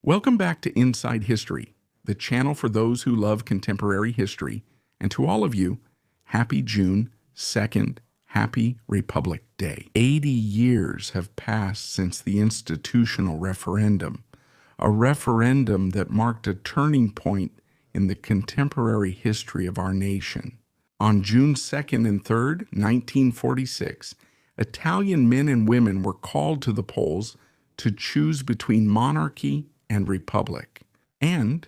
Welcome back to Inside History, the channel for those who love contemporary history, and to all of you, happy June 2nd, happy Republic Day. 80 years have passed since the institutional referendum, a referendum that marked a turning point in the contemporary history of our nation. On June 2nd and 3rd, 1946, Italian men and women were called to the polls to choose between monarchy and republic, and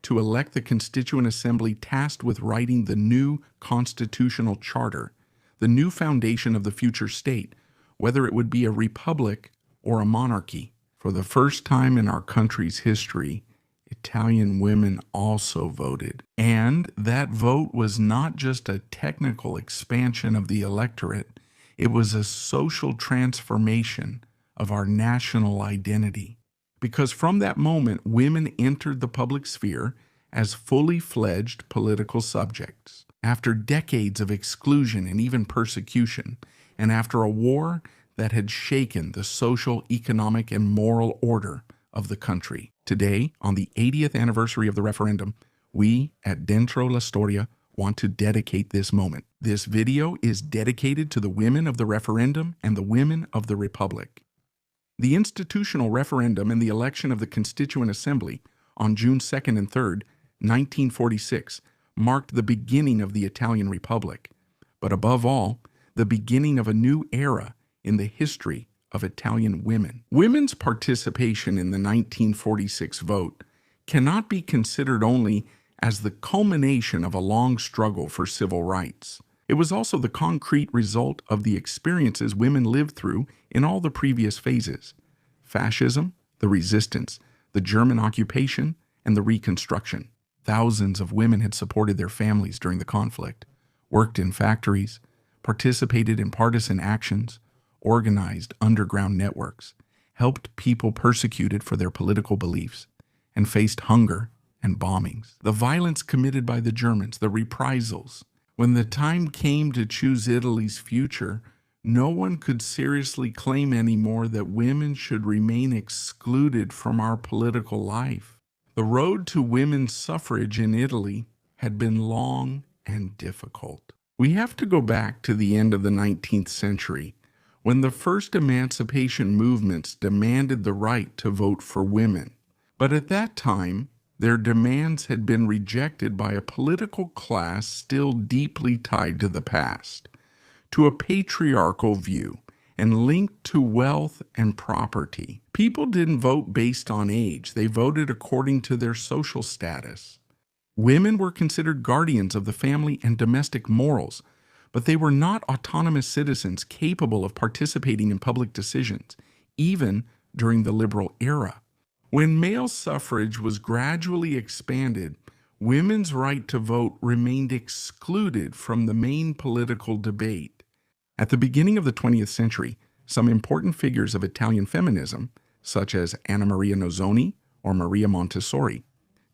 to elect the Constituent Assembly tasked with writing the new constitutional charter, the new foundation of the future state, whether it would be a republic or a monarchy. For the first time in our country's history, Italian women also voted. And that vote was not just a technical expansion of the electorate, it was a social transformation of our national identity. Because from that moment, women entered the public sphere as fully fledged political subjects. After decades of exclusion and even persecution, and after a war that had shaken the social, economic, and moral order of the country. Today, on the 80th anniversary of the referendum, we at Dentro la Storia want to dedicate this moment. This video is dedicated to the women of the referendum and the women of the Republic. The institutional referendum and the election of the Constituent Assembly on June 2nd and 3rd, 1946, marked the beginning of the Italian Republic, but above all, the beginning of a new era in the history of Italian women. Women's participation in the 1946 vote cannot be considered only as the culmination of a long struggle for civil rights. It was also the concrete result of the experiences women lived through in all the previous phases: fascism, the resistance, the German occupation, and the Reconstruction. Thousands of women had supported their families during the conflict, worked in factories, participated in partisan actions, organized underground networks, helped people persecuted for their political beliefs, and faced hunger and bombings. The violence committed by the Germans, the reprisals. When the time came to choose Italy's future, no one could seriously claim anymore that women should remain excluded from our political life. The road to women's suffrage in Italy had been long and difficult. We have to go back to the end of the 19th century, when the first emancipation movements demanded the right to vote for women. But at that time, their demands had been rejected by a political class still deeply tied to the past, to a patriarchal view, and linked to wealth and property. People didn't vote based on age. They voted according to their social status. Women were considered guardians of the family and domestic morals, but they were not autonomous citizens capable of participating in public decisions, even during the liberal era. When male suffrage was gradually expanded, women's right to vote remained excluded from the main political debate. At the beginning of the 20th century, some important figures of Italian feminism, such as Anna Maria Nozzoni or Maria Montessori,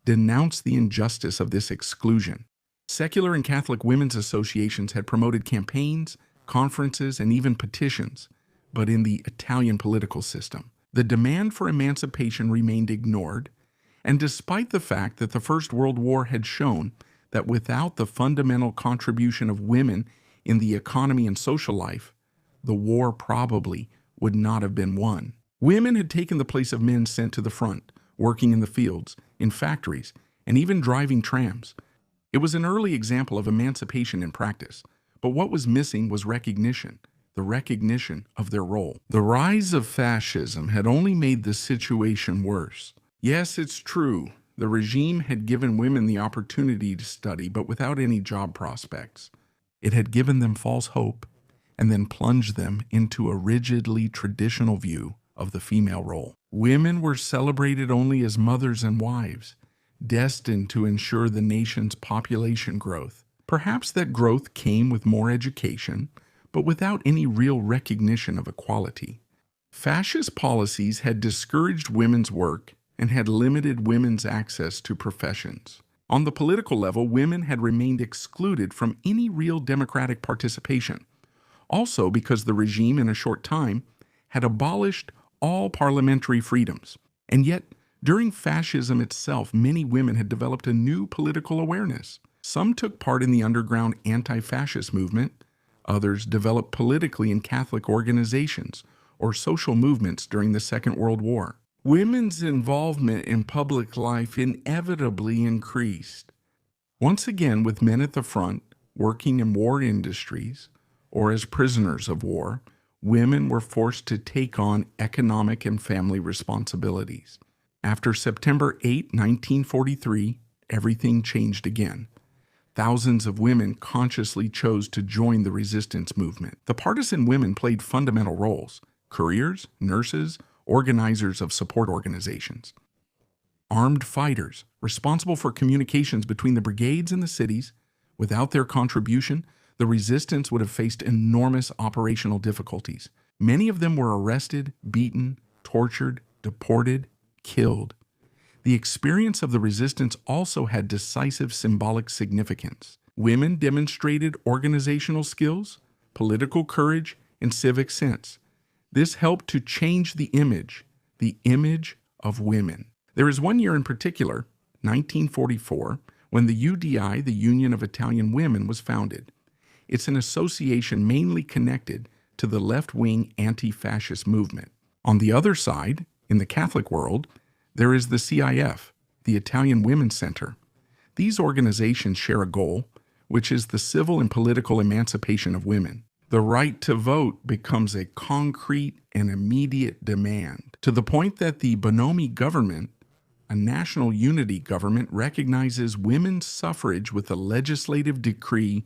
denounced the injustice of this exclusion. Secular and Catholic women's associations had promoted campaigns, conferences, and even petitions, but in the Italian political system, the demand for emancipation remained ignored, and despite the fact that the First World War had shown that without the fundamental contribution of women in the economy and social life, the war probably would not have been won. Women had taken the place of men sent to the front, working in the fields, in factories, and even driving trams. It was an early example of emancipation in practice, but what was missing was recognition. The recognition of their role. The rise of fascism had only made the situation worse. Yes, it's true, the regime had given women the opportunity to study, but without any job prospects. It had given them false hope, and then plunged them into a rigidly traditional view of the female role. Women were celebrated only as mothers and wives, destined to ensure the nation's population growth. Perhaps that growth came with more education, but without any real recognition of equality. Fascist policies had discouraged women's work and had limited women's access to professions. On the political level, women had remained excluded from any real democratic participation, also because the regime in a short time had abolished all parliamentary freedoms. And yet, During fascism itself, many women had developed a new political awareness. Some took part in the underground anti-fascist movement. Others developed politically in Catholic organizations or social movements during the Second World War. Women's involvement in public life inevitably increased. Once again, with men at the front, working in war industries, or as prisoners of war, women were forced to take on economic and family responsibilities. After September 8, 1943, everything changed again. Thousands of women consciously chose to join the resistance movement. The partisan women played fundamental roles: couriers, nurses, organizers of support organizations. Armed fighters, responsible for communications between the brigades and the cities. Without their contribution, the resistance would have faced enormous operational difficulties. Many of them were arrested, beaten, tortured, deported, killed. The experience of the resistance also had decisive symbolic significance. Women demonstrated organizational skills, political courage, and civic sense. This helped to change the image of women. There is one year in particular, 1944, when the UDI, the Union of Italian Women, was founded. It's an association mainly connected to the left-wing anti-fascist movement. On the other side, in the Catholic world, there is the CIF, the Italian Women's Center. These organizations share a goal, which is the civil and political emancipation of women. The right to vote becomes a concrete and immediate demand, to the point that the Bonomi government, a national unity government, recognizes women's suffrage with a legislative decree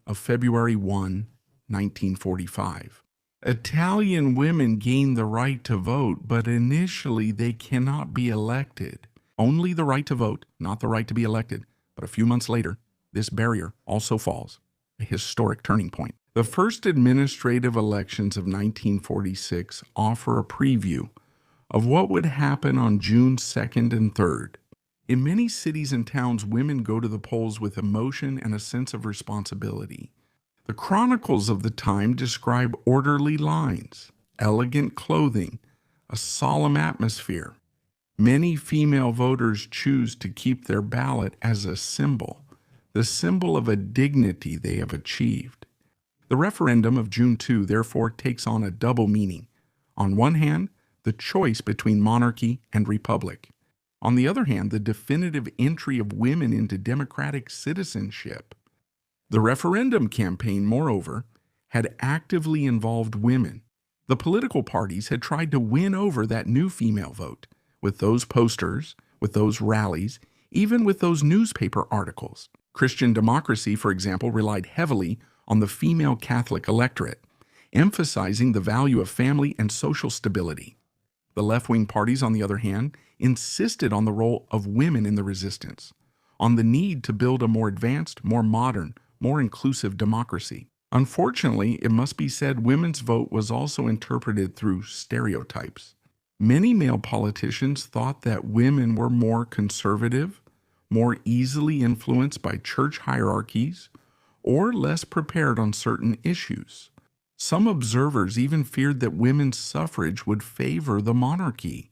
of February 1, 1945. Italian women gain the right to vote, but initially they cannot be elected. Only the right to vote, not the right to be elected. But a few months later, this barrier also falls, a historic turning point. The first administrative elections of 1946 offer a preview of what would happen on June 2nd and 3rd. In many cities and towns, women go to the polls with emotion and a sense of responsibility. The chronicles of the time describe orderly lines, elegant clothing, a solemn atmosphere. Many female voters choose to keep their ballot as a symbol, the symbol of a dignity they have achieved. The referendum of June 2 therefore takes on a double meaning. On one hand, the choice between monarchy and republic. On the other hand, the definitive entry of women into democratic citizenship. The referendum campaign, moreover, had actively involved women. The political parties had tried to win over that new female vote with those posters, with those rallies, even with those newspaper articles. Christian democracy, for example, relied heavily on the female Catholic electorate, emphasizing the value of family and social stability. The left-wing parties, on the other hand, insisted on the role of women in the resistance, on the need to build a more advanced, more modern, more inclusive democracy. Unfortunately, it must be said women's vote was also interpreted through stereotypes. Many male politicians thought that women were more conservative, more easily influenced by church hierarchies, or less prepared on certain issues. Some observers even feared that women's suffrage would favor the monarchy.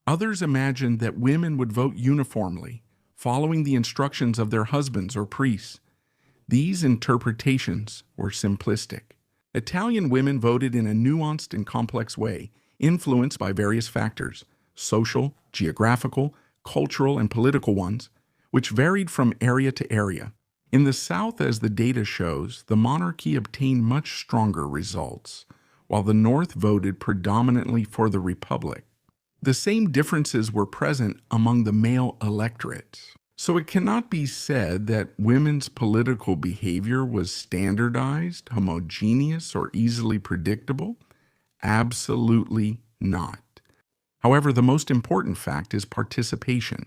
Others imagined that women would vote uniformly, following the instructions of their husbands or priests. These interpretations were simplistic. Italian women voted in a nuanced and complex way, influenced by various factors, social, geographical, cultural, and political ones, which varied from area to area. In the South, as the data shows, the monarchy obtained much stronger results, while the North voted predominantly for the Republic. The same differences were present among the male electorate. So it cannot be said that women's political behavior was standardized, homogeneous, or easily predictable. Absolutely not. However, the most important fact is participation.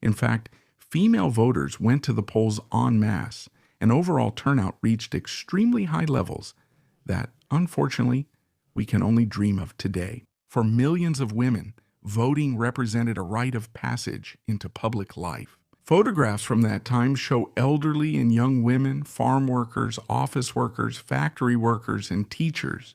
In fact, female voters went to the polls en masse, and overall turnout reached extremely high levels that, unfortunately, we can only dream of today. For millions of women, voting represented a rite of passage into public life. Photographs from that time show elderly and young women, farm workers, office workers, factory workers, and teachers.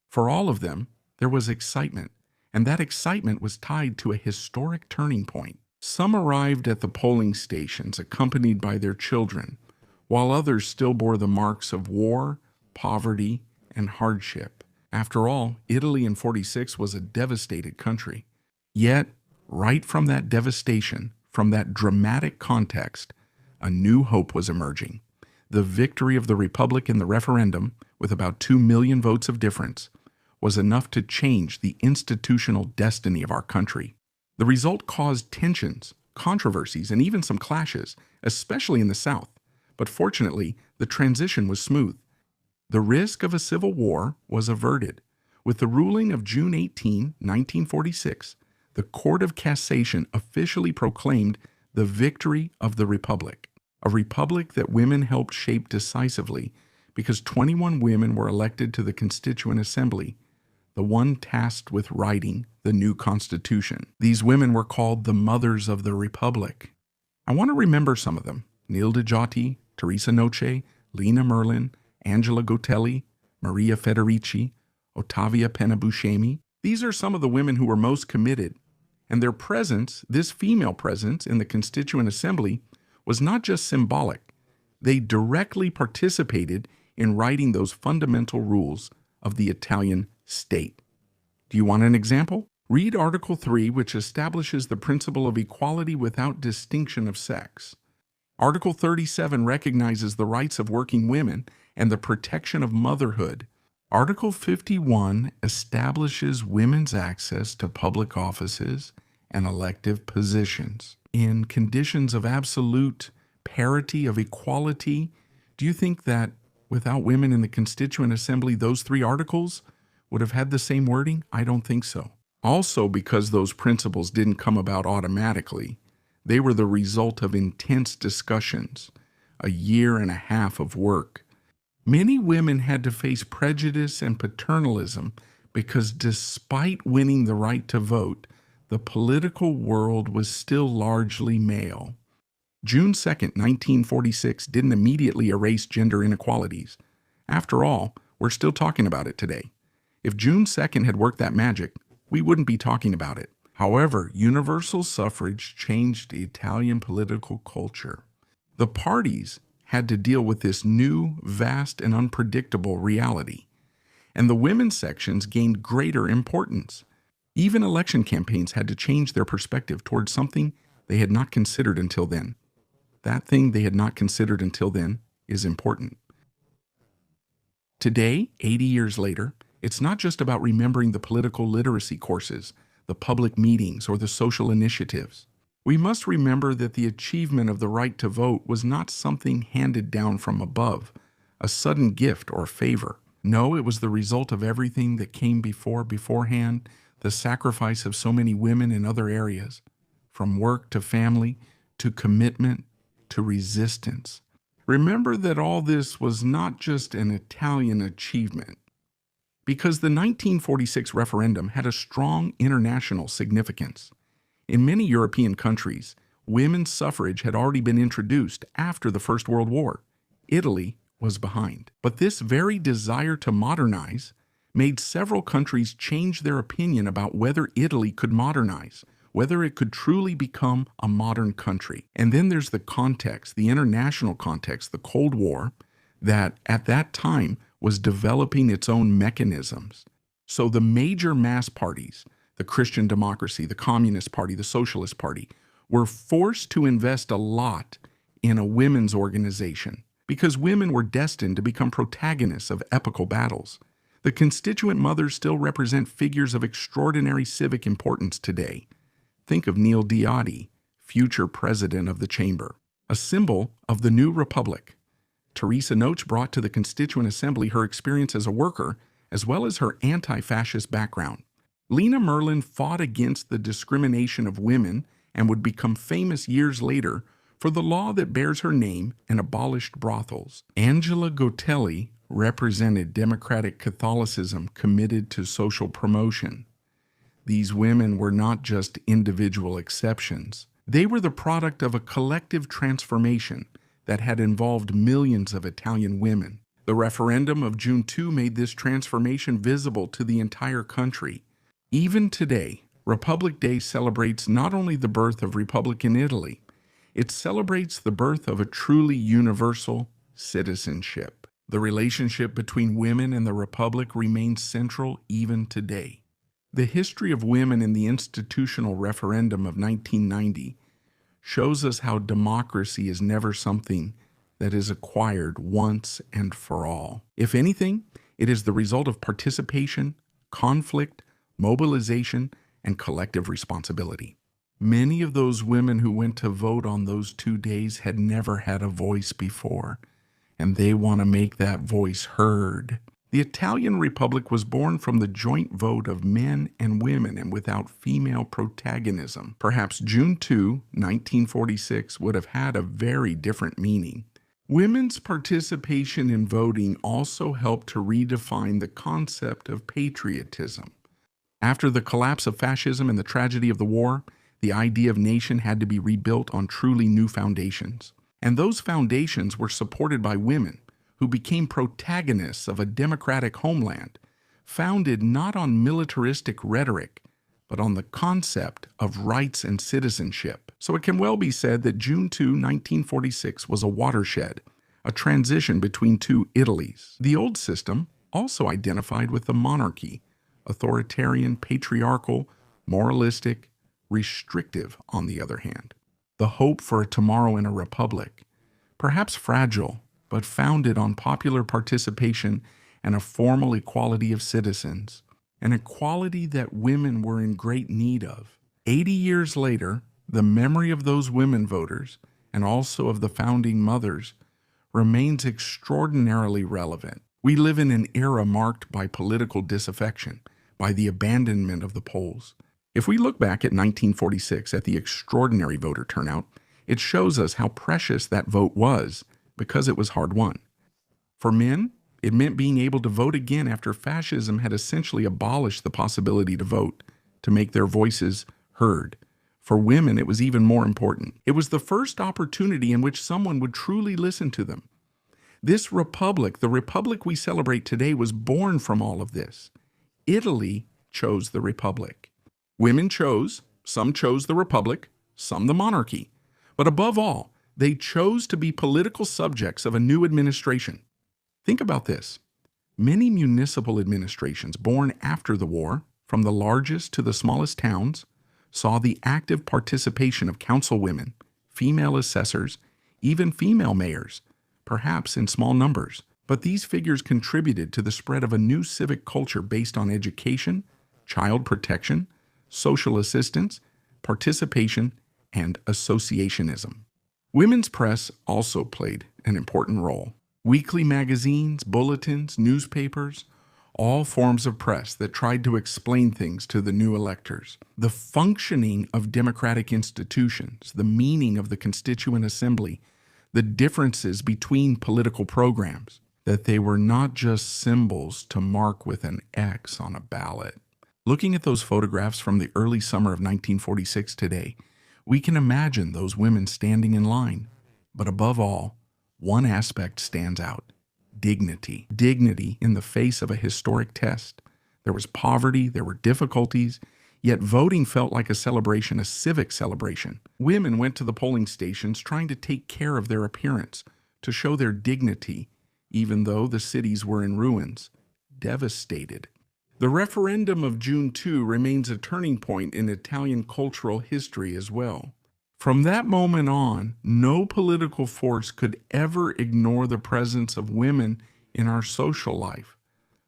For all of them, there was excitement and that excitement was tied to a historic turning point. Some arrived at the polling stations accompanied by their children, while others still bore the marks of war, poverty, and hardship. After all, Italy in 46 was a devastated country. Yet, right from that devastation, from that dramatic context, a new hope was emerging. The victory of the Republic in the referendum, with about 2 million votes of difference, was enough to change the institutional destiny of our country. The result caused tensions, controversies, and even some clashes, especially in the South. But fortunately, the transition was smooth. The risk of a civil war was averted. With the ruling of June 18, 1946, the Court of Cassation officially proclaimed the victory of the Republic, a republic that women helped shape decisively because 21 women were elected to the Constituent Assembly, the one tasked with writing the new Constitution. These women were called the Mothers of the Republic. I want to remember some of them: Nilde Giotti, Teresa Noce, Lina Merlin, Angela Gotelli, Maria Federici, Ottavia Penna-Buscemi. These are some of the women who were most committed, and their presence, this female presence in the Constituent Assembly, was not just symbolic. They directly participated in writing those fundamental rules of the Italian state. Do you want an example? Read Article 3, which establishes the principle of equality without distinction of sex. Article 37 recognizes the rights of working women and the protection of motherhood. Article 51 establishes women's access to public offices and elective positions. In conditions of absolute parity, of equality, do you think that without women in the Constituent Assembly, those 3 articles would have had the same wording? I don't think so. Also, because those principles didn't come about automatically, they were the result of intense discussions, a year and a half of work. Many women had to face prejudice and paternalism because despite winning the right to vote, the political world was still largely male. June 2, 1946 didn't immediately erase gender inequalities. After all, we're still talking about it today. If June 2nd had worked that magic, we wouldn't be talking about it. However, universal suffrage changed Italian political culture. The parties had to deal with this new, vast, and unpredictable reality, and the women's sections gained greater importance. Even election campaigns had to change their perspective towards something they had not considered until then. That thing they had not considered until then is important. Today, 80 years later, it's not just about remembering the political literacy courses, the public meetings, or the social initiatives. We must remember that the achievement of the right to vote was not something handed down from above, a sudden gift or favor. No, it was the result of everything that came beforehand, the sacrifice of so many women in other areas, from work to family, to commitment, to resistance. Remember that all this was not just an Italian achievement, because the 1946 referendum had a strong international significance. In many European countries, women's suffrage had already been introduced after the First World War. Italy was behind. But this very desire to modernize made several countries change their opinion about whether Italy could modernize, whether it could truly become a modern country. And then there's the context, the international context, the Cold War, that at that time was developing its own mechanisms. So the major mass parties, the Christian Democracy, the Communist Party, the Socialist Party, were forced to invest a lot in a women's organization because women were destined to become protagonists of epical battles. The constituent mothers still represent figures of extraordinary civic importance today. Think of Neil Diotti, future president of the chamber, a symbol of the new republic. Teresa Noce brought to the Constituent Assembly her experience as a worker, as well as her anti-fascist background. Lina Merlin fought against the discrimination of women and would become famous years later for the law that bears her name and abolished brothels. Angela Gotelli represented democratic Catholicism committed to social promotion. These women were not just individual exceptions. They were the product of a collective transformation that had involved millions of Italian women. The referendum of June 2 made this transformation visible to the entire country. Even today, Republic Day celebrates not only the birth of Republican Italy, it celebrates the birth of a truly universal citizenship. The relationship between women and the Republic remains central even today. The history of women in the institutional referendum of 1990 shows us how democracy is never something that is acquired once and for all. If anything, it is the result of participation, conflict, mobilization, and collective responsibility. Many of those women who went to vote on those 2 days had never had a voice before, and they want to make that voice heard. The Italian Republic was born from the joint vote of men and women and without female protagonism. Perhaps June 2, 1946 would have had a very different meaning. Women's participation in voting also helped to redefine the concept of patriotism. After the collapse of fascism and the tragedy of the war, the idea of nation had to be rebuilt on truly new foundations. And those foundations were supported by women who became protagonists of a democratic homeland, founded not on militaristic rhetoric, but on the concept of rights and citizenship. So it can well be said that June 2, 1946 was a watershed, a transition between two Italys. The old system also identified with the monarchy, authoritarian, patriarchal, moralistic, restrictive on the other hand. The hope for a tomorrow in a republic, perhaps fragile, but founded on popular participation and a formal equality of citizens, an equality that women were in great need of. 80 years later, the memory of those women voters, and also of the founding mothers, remains extraordinarily relevant. We live in an era marked by political disaffection, by the abandonment of the polls. If we look back at 1946 at the extraordinary voter turnout, it shows us how precious that vote was because it was hard won. For men, it meant being able to vote again after fascism had essentially abolished the possibility to vote, to make their voices heard. For women, it was even more important. It was the first opportunity in which someone would truly listen to them. This republic, the republic we celebrate today, was born from all of this. Italy chose the republic. Women chose, some chose the republic, some the monarchy. But above all, they chose to be political subjects of a new administration. Think about this. Many municipal administrations born after the war, from the largest to the smallest towns, saw the active participation of councilwomen, female assessors, even female mayors, perhaps in small numbers. But these figures contributed to the spread of a new civic culture based on education, child protection, social assistance, participation, and associationism. Women's press also played an important role. Weekly magazines, bulletins, newspapers, all forms of press that tried to explain things to the new electors. The functioning of democratic institutions, the meaning of the Constituent Assembly, the differences between political programs, that they were not just symbols to mark with an X on a ballot. Looking at those photographs from the early summer of 1946 today, we can imagine those women standing in line. But above all, one aspect stands out: dignity. Dignity in the face of a historic test. There was poverty, there were difficulties, yet voting felt like a celebration, a civic celebration. Women went to the polling stations trying to take care of their appearance, to show their dignity, even though the cities were in ruins, devastated. The referendum of June 2 remains a turning point in Italian cultural history as well. From that moment on, no political force could ever ignore the presence of women in our social life,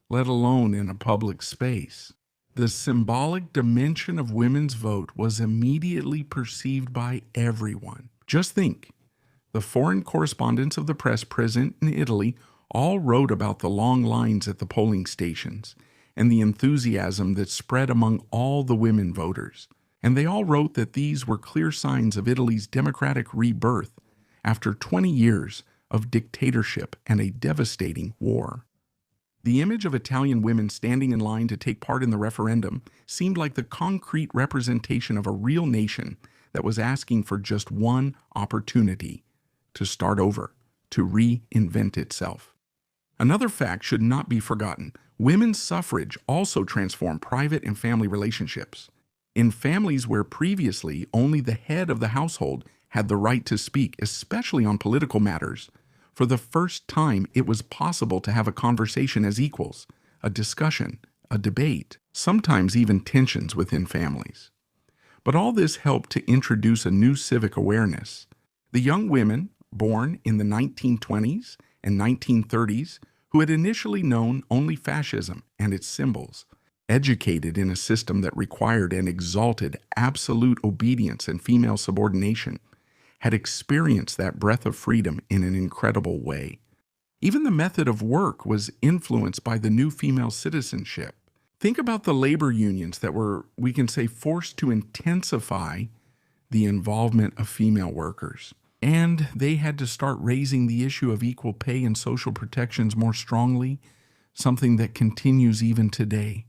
let alone in a public space. The symbolic dimension of women's vote was immediately perceived by everyone. Just think, the foreign correspondents of the press present in Italy all wrote about the long lines at the polling stations and the enthusiasm that spread among all the women voters. And they all wrote that these were clear signs of Italy's democratic rebirth after 20 years of dictatorship and a devastating war. The image of Italian women standing in line to take part in the referendum seemed like the concrete representation of a real nation that was asking for just one opportunity to start over, to reinvent itself. Another fact should not be forgotten. Women's suffrage also transformed private and family relationships. In families where previously only the head of the household had the right to speak, especially on political matters, for the first time it was possible to have a conversation as equals, a discussion, a debate, sometimes even tensions within families. But all this helped to introduce a new civic awareness. The young women born in the 1920s and 1930s, who had initially known only fascism and its symbols, educated in a system that required and exalted absolute obedience and female subordination, had experienced that breath of freedom in an incredible way. Even the method of work was influenced by the new female citizenship. Think about the labor unions that were, we can say, forced to intensify the involvement of female workers. And they had to start raising the issue of equal pay and social protections more strongly, something that continues even today.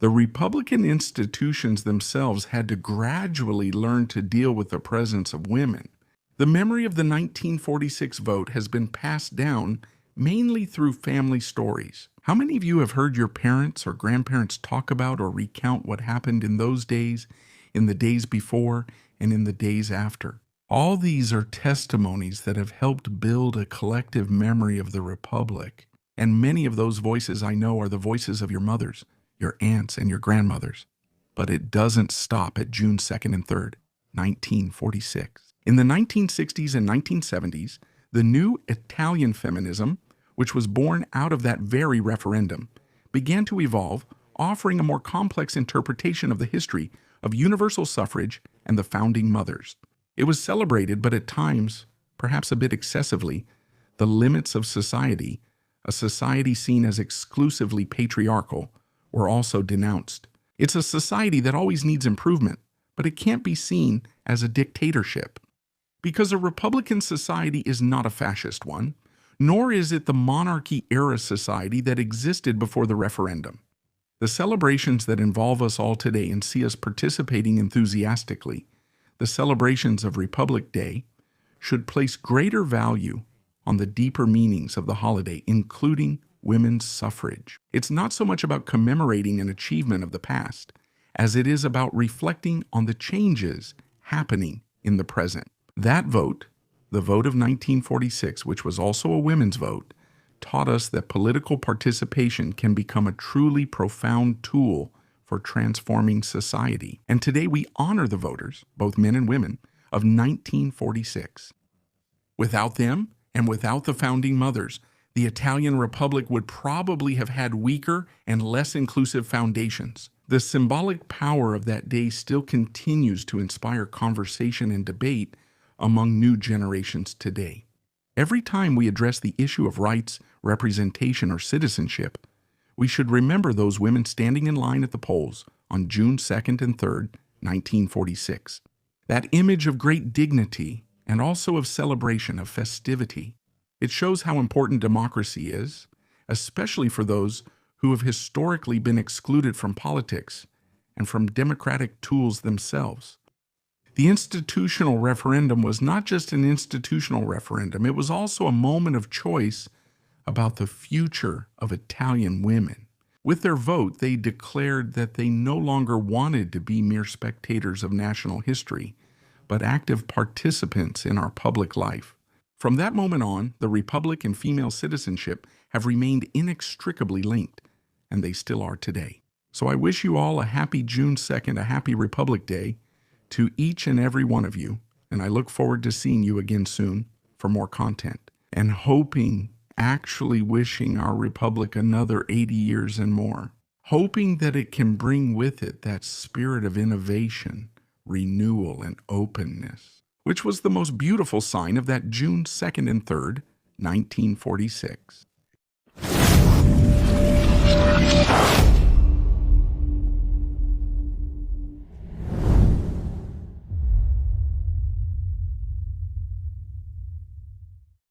The Republican institutions themselves had to gradually learn to deal with the presence of women. The memory of the 1946 vote has been passed down mainly through family stories. How many of you have heard your parents or grandparents talk about or recount what happened in those days, in the days before, and in the days after? All these are testimonies that have helped build a collective memory of the Republic. And many of those voices I know are the voices of your mothers, your aunts, and your grandmothers. But it doesn't stop at June 2nd and 3rd, 1946. In the 1960s and 1970s, the new Italian feminism, which was born out of that very referendum, began to evolve, offering a more complex interpretation of the history of universal suffrage and the founding mothers. It was celebrated, but at times, perhaps a bit excessively, the limits of society, a society seen as exclusively patriarchal, were also denounced. It's a society that always needs improvement, but it can't be seen as a dictatorship. Because a Republican society is not a fascist one, nor is it the monarchy-era society that existed before the referendum. The celebrations that involve us all today and see us participating enthusiastically, the celebrations of Republic Day, should place greater value on the deeper meanings of the holiday, including women's suffrage. It's not so much about commemorating an achievement of the past, as it is about reflecting on the changes happening in the present. That vote, the vote of 1946, which was also a women's vote, taught us that political participation can become a truly profound tool for transforming society. And today we honor the voters, both men and women, of 1946. Without them, and without the founding mothers, the Italian Republic would probably have had weaker and less inclusive foundations. The symbolic power of that day still continues to inspire conversation and debate among new generations today. Every time we address the issue of rights, representation, or citizenship, we should remember those women standing in line at the polls on June 2nd and 3rd, 1946. That image of great dignity and also of celebration, of festivity. It shows how important democracy is, especially for those who have historically been excluded from politics and from democratic tools themselves. The institutional referendum was not just an institutional referendum, it was also a moment of choice about the future of Italian women. With their vote, they declared that they no longer wanted to be mere spectators of national history, but active participants in our public life. From that moment on, the Republic and female citizenship have remained inextricably linked, and they still are today. So I wish you all a happy June 2nd, a happy Republic Day, to each and every one of you, and I look forward to seeing you again soon for more content, and actually wishing our Republic another 80 years and more, hoping that it can bring with it that spirit of innovation, renewal, and openness, which was the most beautiful sign of that June 2nd and 3rd, 1946.